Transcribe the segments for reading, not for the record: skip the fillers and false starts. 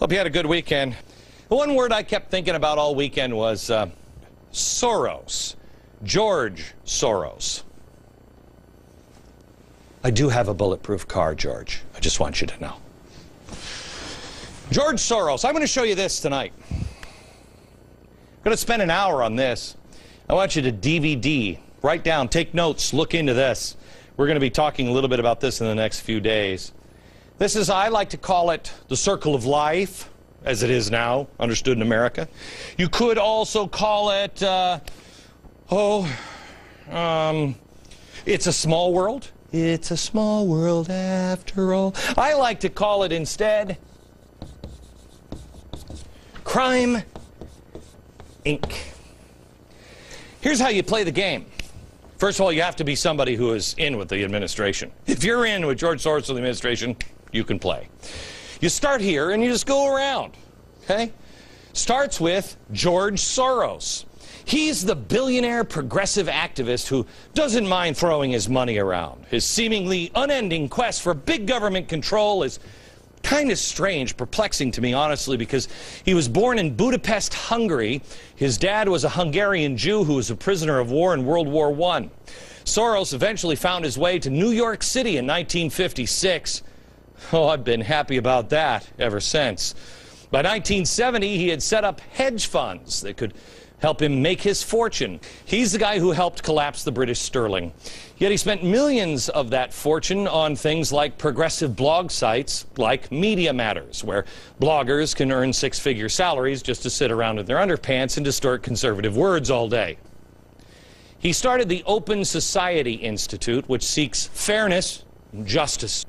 Hope you had a good weekend. The one word I kept thinking about all weekend was Soros. George Soros. I do have a bulletproof car, George. I just want you to know. George Soros. I'm going to show you this tonight. I'm going to spend an hour on this. I want you to DVD, write down, take notes, look into this. We're going to be talking a little bit about this in the next few days. This is, I like to call it the circle of life, as it is now, understood in America. You could also call it, it's a small world. It's a small world after all. I like to call it instead Crime Inc. Here's how you play the game. First of all, you have to be somebody who is in with the administration. If you're in with George Soros and the administration, you can play. You start here and you just go around, okay? Starts with George Soros. He's the billionaire progressive activist who doesn't mind throwing his money around. His seemingly unending quest for big government control is kind of strange, perplexing to me, honestly, because he was born in Budapest, Hungary. His dad was a Hungarian Jew who was a prisoner of war in World War I. Soros eventually found his way to New York City in 1956. Oh, I've been happy about that ever since. By 1970, he had set up hedge funds that could help him make his fortune. He's the guy who helped collapse the British sterling. Yet he spent millions of that fortune on things like progressive blog sites like Media Matters, where bloggers can earn six-figure salaries just to sit around in their underpants and distort conservative words all day. He started the Open Society Institute, which seeks fairness and justice.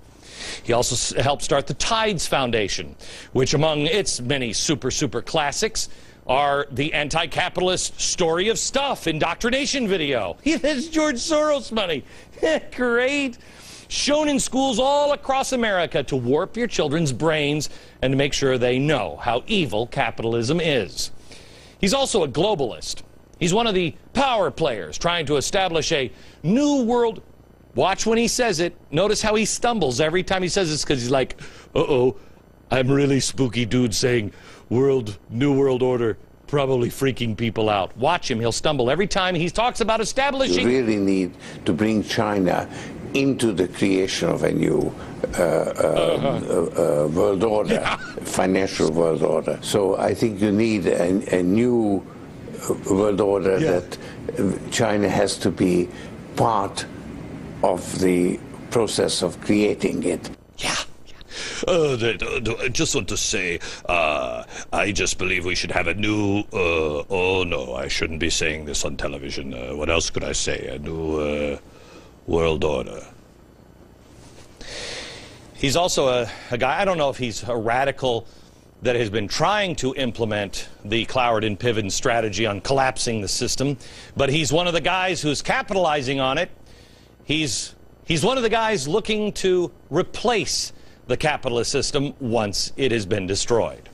He also helped start the Tides Foundation, which among its many super classics are the anti-capitalist Story of Stuff indoctrination video. That's George Soros money. Great. Shown in schools all across America to warp your children's brains and to make sure they know how evil capitalism is. He's also a globalist. He's one of the power players trying to establish a new world. Watch when he says it. Notice how he stumbles every time he says this, because he's like, uh-oh, I'm really spooky dude saying new world order, probably freaking people out. Watch him. He'll stumble every time he talks about establishing. You really need to bring China into the creation of a new world order, financial world order. So I think you need a new world order that China has to be part of the process of creating it. I just want to say, I just believe we should have a new, oh no, I shouldn't be saying this on television. What else could I say? A new world order. He's also a guy, I don't know if he's a radical that has been trying to implement the Cloward and Piven strategy on collapsing the system, but he's one of the guys who's capitalizing on it. He's one of the guys looking to replace the capitalist system once it has been destroyed.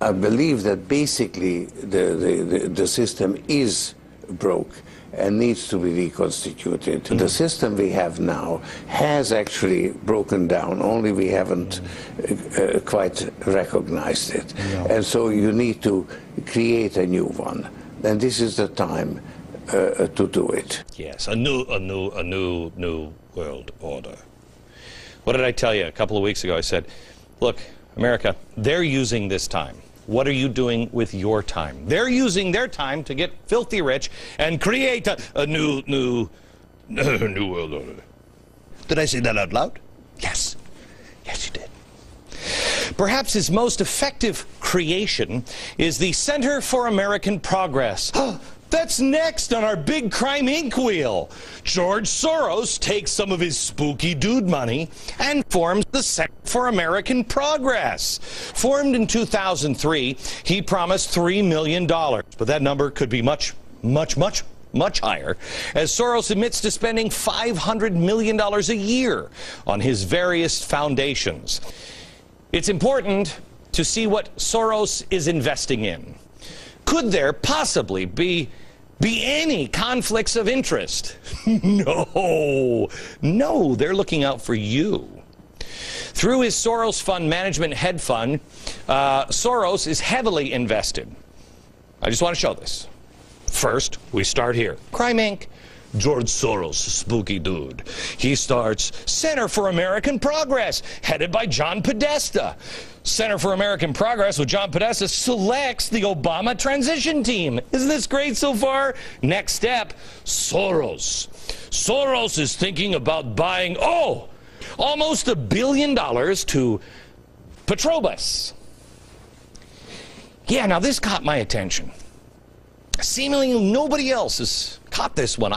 I believe that basically the system is broke and needs to be reconstituted. The system we have now has actually broken down, only we haven't quite recognized it. And so you need to create a new one. And this is the time to do it. Yes, a new world order. What did I tell you a couple of weeks ago? I said, look, America, they're using this time. What are you doing with your time? They're using their time to get filthy rich and create a new world order. Did I say that out loud? Yes. Yes, you did. Perhaps his most effective creation is the Center for American Progress. That's next on our big Crime Inc. wheel. George Soros takes some of his spooky dude money and forms the Center for American Progress. Formed in 2003, he promised $3 million, but that number could be much higher, as Soros admits to spending $500 million a year on his various foundations. It's important to see what Soros is investing in. Could there possibly be any conflicts of interest? No, they're looking out for you. Through his Soros Fund Management Hedge Fund, Soros is heavily invested. I just want to show this. First, we start here. Crime Inc. George Soros, spooky dude. He starts Center for American Progress, headed by John Podesta. Center for American Progress with John Podesta selects the Obama transition team. Isn't this great so far? Next step, Soros. Soros is thinking about buying, almost $1 billion to Petrobras. Yeah, now this caught my attention. Seemingly nobody else has caught this one.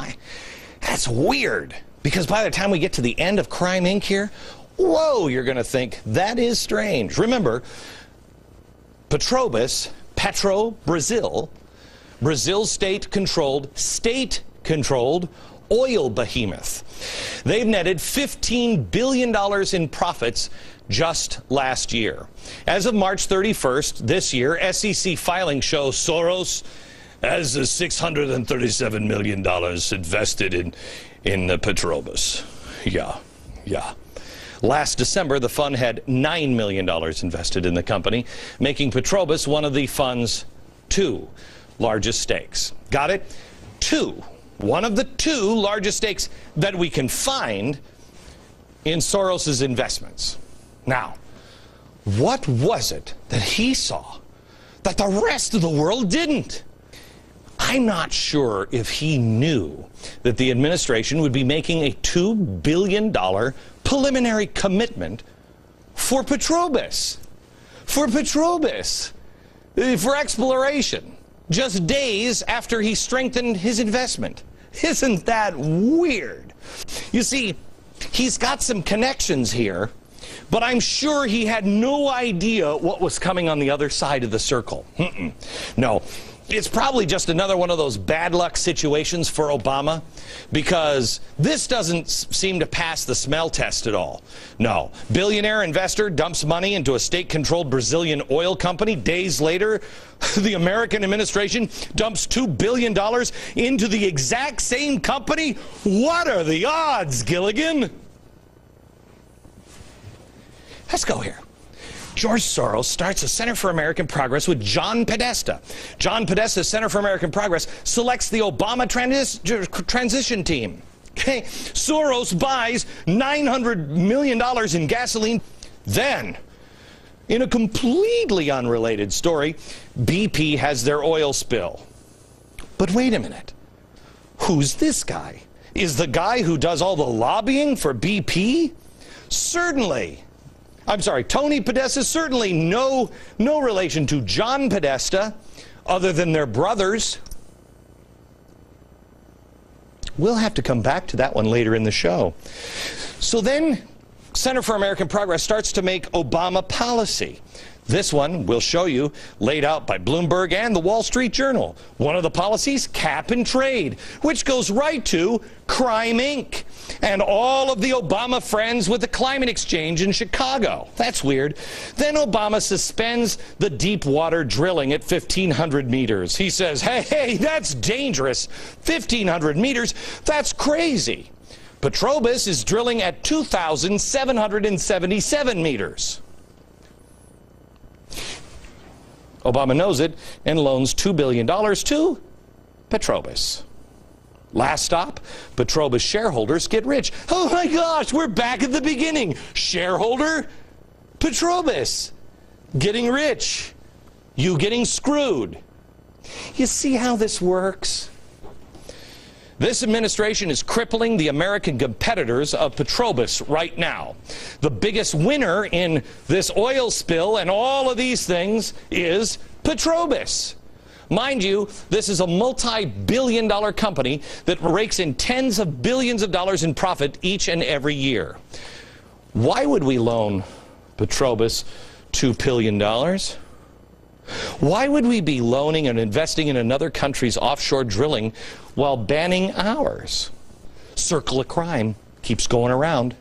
That's weird, because by the time we get to the end of Crime Inc. here, whoa, you're going to think that is strange. Remember, Petrobras, Brazil's state-controlled oil behemoth. They've netted $15 billion in profits just last year. As of March 31st this year, SEC filings show Soros has $637 million invested in Petrobras. Yeah. Last December, the fund had $9 million invested in the company, making Petrobras one of the fund's 2 largest stakes. Got it? 2. One of the 2 largest stakes that we can find in Soros's investments. Now, what was it that he saw that the rest of the world didn't? I'm not sure if he knew that the administration would be making a $2 billion preliminary commitment for Petrobras. For exploration, just days after he strengthened his investment. Isn't that weird? You see, he's got some connections here, but I'm sure he had no idea what was coming on the other side of the circle. No. It's probably just another one of those bad luck situations for Obama, because this doesn't seem to pass the smell test at all. No. Billionaire investor dumps money into a state-controlled Brazilian oil company. Days later, the American administration dumps $2 billion into the exact same company? What are the odds, Gilligan? Let's go here. George Soros starts a Center for American Progress with John Podesta. John Podesta's Center for American Progress selects the Obama transition team. Okay. Soros buys $900 million in gasoline. Then, in a completely unrelated story, BP has their oil spill. But wait a minute. Who's this guy? Is the guy who does all the lobbying for BP? Tony Podesta, certainly no relation to John Podesta, other than their brothers. We'll have to come back to that one later in the show. So then, Center for American Progress starts to make Obama policy. This one, we'll show you, laid out by Bloomberg and the Wall Street Journal. One of the policies, cap and trade, which goes right to Crime Inc. and all of the Obama friends with the climate exchange in Chicago. That's weird. Then Obama suspends the deep water drilling at 1,500 meters. He says, hey, that's dangerous. 1,500 meters, that's crazy. Petrobras is drilling at 2,777 meters. Obama knows it and loans $2 billion to Petrobras. Last stop, Petrobras shareholders get rich. Oh my gosh, we're back at the beginning. Shareholder, Petrobras getting rich. You getting screwed. You see how this works? This administration is crippling the American competitors of Petrobras right now. The biggest winner in this oil spill and all of these things is Petrobras. Mind you, this is a multi-billion-dollar company that rakes in tens of billions of dollars in profit each and every year. Why would we loan Petrobras $2 billion? Why would we be loaning and investing in another country's offshore drilling while banning ours? Circle of crime keeps going around.